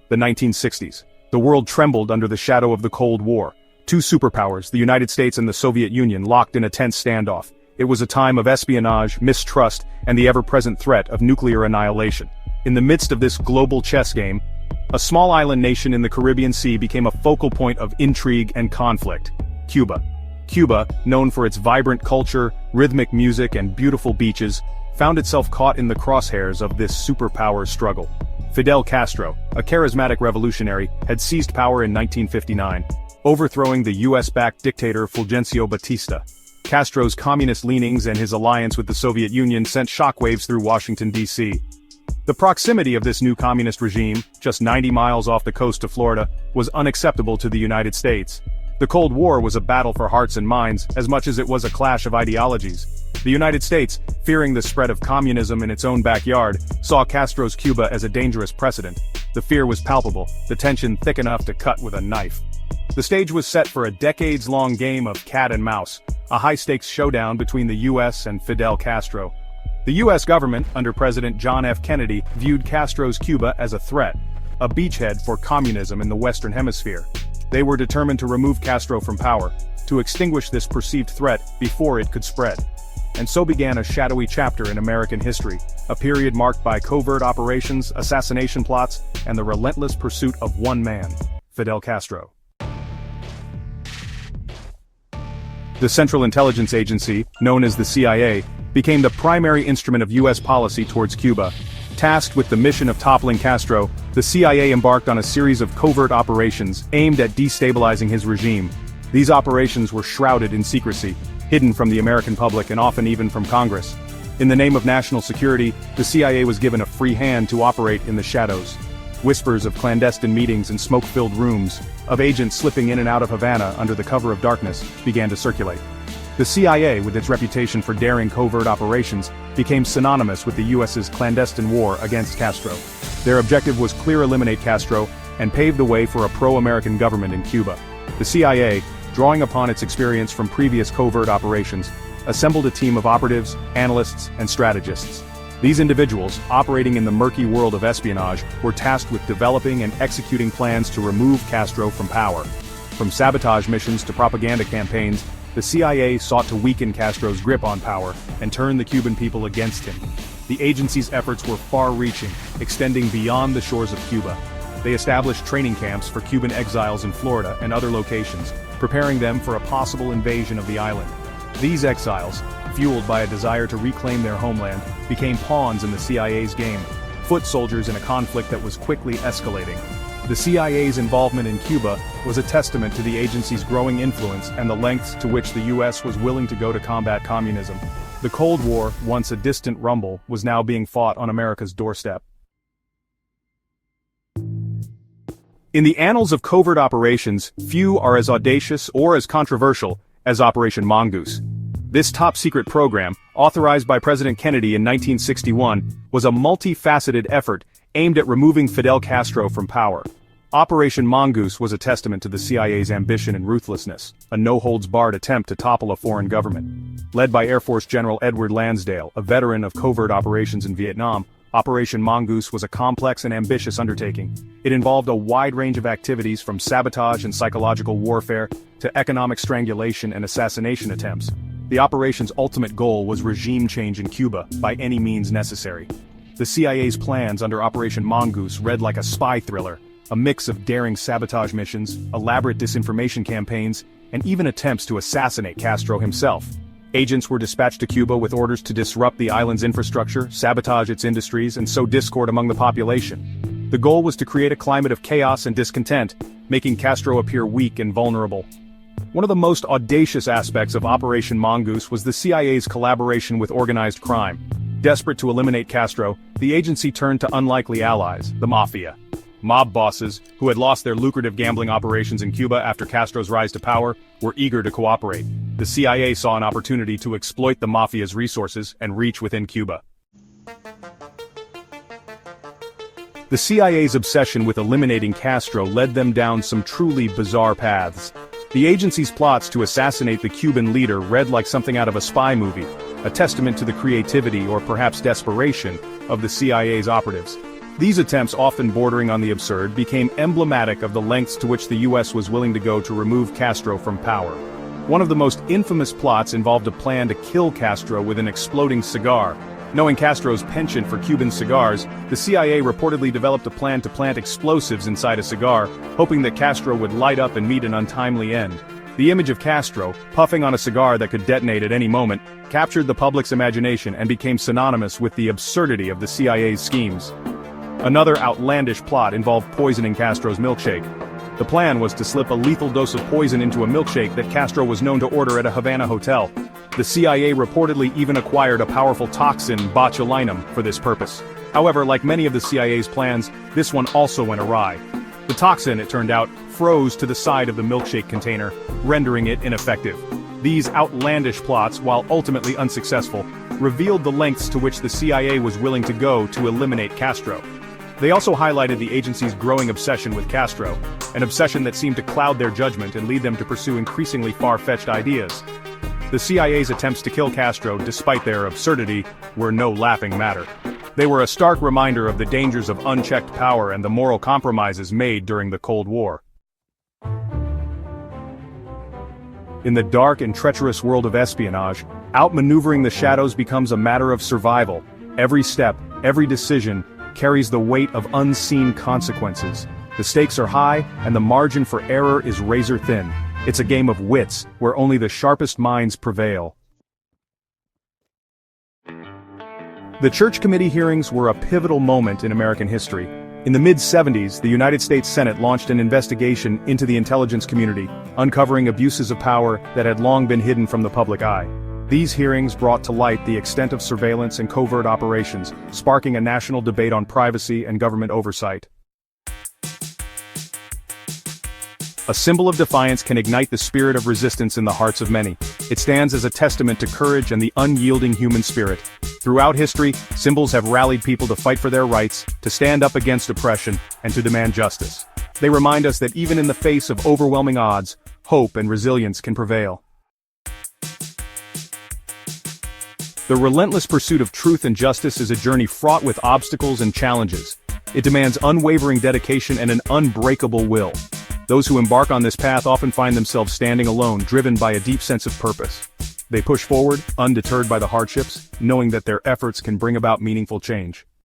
The 1960s. The world trembled under the shadow of the Cold War. Two superpowers, the United States and the Soviet Union, locked in a tense standoff. It was a time of espionage, mistrust, and the ever-present threat of nuclear annihilation. In the midst of this global chess game, a small island nation in the Caribbean Sea became a focal point of intrigue and conflict: Cuba. Cuba, known for its vibrant culture, rhythmic music, and beautiful beaches, found itself caught in the crosshairs of this superpower struggle. Fidel Castro, a charismatic revolutionary, had seized power in 1959, overthrowing the U.S.-backed dictator Fulgencio Batista. Castro's communist leanings and his alliance with the Soviet Union sent shockwaves through Washington, D.C. The proximity of this new communist regime, just 90 miles off the coast of Florida, was unacceptable to the United States. The Cold War was a battle for hearts and minds, as much as it was a clash of ideologies. The United States, fearing the spread of communism in its own backyard, saw Castro's Cuba as a dangerous precedent. The fear was palpable, the tension thick enough to cut with a knife. The stage was set for a decades-long game of cat and mouse, a high-stakes showdown between the U.S. and Fidel Castro. The U.S. government, under President John F. Kennedy, viewed Castro's Cuba as a threat, a beachhead for communism in the Western Hemisphere. They were determined to remove Castro from power, to extinguish this perceived threat before it could spread. And so began a shadowy chapter in American history, a period marked by covert operations, assassination plots, and the relentless pursuit of one man, Fidel Castro. The Central Intelligence Agency, known as the CIA, became the primary instrument of U.S. policy towards Cuba. Tasked with the mission of toppling Castro, the CIA embarked on a series of covert operations aimed at destabilizing his regime. These operations were shrouded in secrecy, hidden from the American public and often even from Congress. In the name of national security, the CIA was given a free hand to operate in the shadows. Whispers of clandestine meetings in smoke-filled rooms, of agents slipping in and out of Havana under the cover of darkness, began to circulate. The CIA, with its reputation for daring covert operations, became synonymous with the U.S.'s clandestine war against Castro. Their objective was clear: eliminate Castro, and pave the way for a pro-American government in Cuba. The CIA, drawing upon its experience from previous covert operations, assembled a team of operatives, analysts, and strategists. These individuals, operating in the murky world of espionage, were tasked with developing and executing plans to remove Castro from power. From sabotage missions to propaganda campaigns, the CIA sought to weaken Castro's grip on power and turn the Cuban people against him. The agency's efforts were far-reaching, extending beyond the shores of Cuba. They established training camps for Cuban exiles in Florida and other locations, preparing them for a possible invasion of the island. These exiles, fueled by a desire to reclaim their homeland, became pawns in the CIA's game, foot soldiers in a conflict that was quickly escalating. The CIA's involvement in Cuba was a testament to the agency's growing influence and the lengths to which the U.S. was willing to go to combat communism. The Cold War, once a distant rumble, was now being fought on America's doorstep. In the annals of covert operations, few are as audacious or as controversial as Operation Mongoose. This top-secret program, authorized by President Kennedy in 1961, was a multifaceted effort aimed at removing Fidel Castro from power. Operation Mongoose was a testament to the CIA's ambition and ruthlessness, a no-holds-barred attempt to topple a foreign government. Led by Air Force General Edward Lansdale, a veteran of covert operations in Vietnam, Operation Mongoose was a complex and ambitious undertaking. It involved a wide range of activities from sabotage and psychological warfare to economic strangulation and assassination attempts. The operation's ultimate goal was regime change in Cuba, by any means necessary. The CIA's plans under Operation Mongoose read like a spy thriller, a mix of daring sabotage missions, elaborate disinformation campaigns, and even attempts to assassinate Castro himself. Agents were dispatched to Cuba with orders to disrupt the island's infrastructure, sabotage its industries, and sow discord among the population. The goal was to create a climate of chaos and discontent, making Castro appear weak and vulnerable. One of the most audacious aspects of Operation Mongoose was the CIA's collaboration with organized crime. Desperate to eliminate Castro, the agency turned to unlikely allies, the Mafia. Mob bosses, who had lost their lucrative gambling operations in Cuba after Castro's rise to power, were eager to cooperate. The CIA saw an opportunity to exploit the Mafia's resources and reach within Cuba. The CIA's obsession with eliminating Castro led them down some truly bizarre paths. The agency's plots to assassinate the Cuban leader read like something out of a spy movie, a testament to the creativity or perhaps desperation of the CIA's operatives. These attempts, often bordering on the absurd, became emblematic of the lengths to which the U.S. was willing to go to remove Castro from power. One of the most infamous plots involved a plan to kill Castro with an exploding cigar. Knowing Castro's penchant for Cuban cigars, the CIA reportedly developed a plan to plant explosives inside a cigar, hoping that Castro would light up and meet an untimely end. The image of Castro, puffing on a cigar that could detonate at any moment, captured the public's imagination and became synonymous with the absurdity of the CIA's schemes. Another outlandish plot involved poisoning Castro's milkshake. The plan was to slip a lethal dose of poison into a milkshake that Castro was known to order at a Havana hotel. The CIA reportedly even acquired a powerful toxin, botulinum, for this purpose. However, like many of the CIA's plans, this one also went awry. The toxin, it turned out, froze to the side of the milkshake container, rendering it ineffective. These outlandish plots, while ultimately unsuccessful, revealed the lengths to which the CIA was willing to go to eliminate Castro. They also highlighted the agency's growing obsession with Castro, an obsession that seemed to cloud their judgment and lead them to pursue increasingly far-fetched ideas. The CIA's attempts to kill Castro, despite their absurdity, were no laughing matter. They were a stark reminder of the dangers of unchecked power and the moral compromises made during the Cold War. In the dark and treacherous world of espionage, outmaneuvering the shadows becomes a matter of survival. Every step, every decision, carries the weight of unseen consequences. The stakes are high, and the margin for error is razor thin. It's a game of wits, where only the sharpest minds prevail. The Church Committee hearings were a pivotal moment in American history. In the mid-70s, the United States Senate launched an investigation into the intelligence community, uncovering abuses of power that had long been hidden from the public eye. These hearings brought to light the extent of surveillance and covert operations, sparking a national debate on privacy and government oversight. A symbol of defiance can ignite the spirit of resistance in the hearts of many. It stands as a testament to courage and the unyielding human spirit. Throughout history, symbols have rallied people to fight for their rights, to stand up against oppression, and to demand justice. They remind us that even in the face of overwhelming odds, hope and resilience can prevail. The relentless pursuit of truth and justice is a journey fraught with obstacles and challenges. It demands unwavering dedication and an unbreakable will. Those who embark on this path often find themselves standing alone, driven by a deep sense of purpose. They push forward, undeterred by the hardships, knowing that their efforts can bring about meaningful change.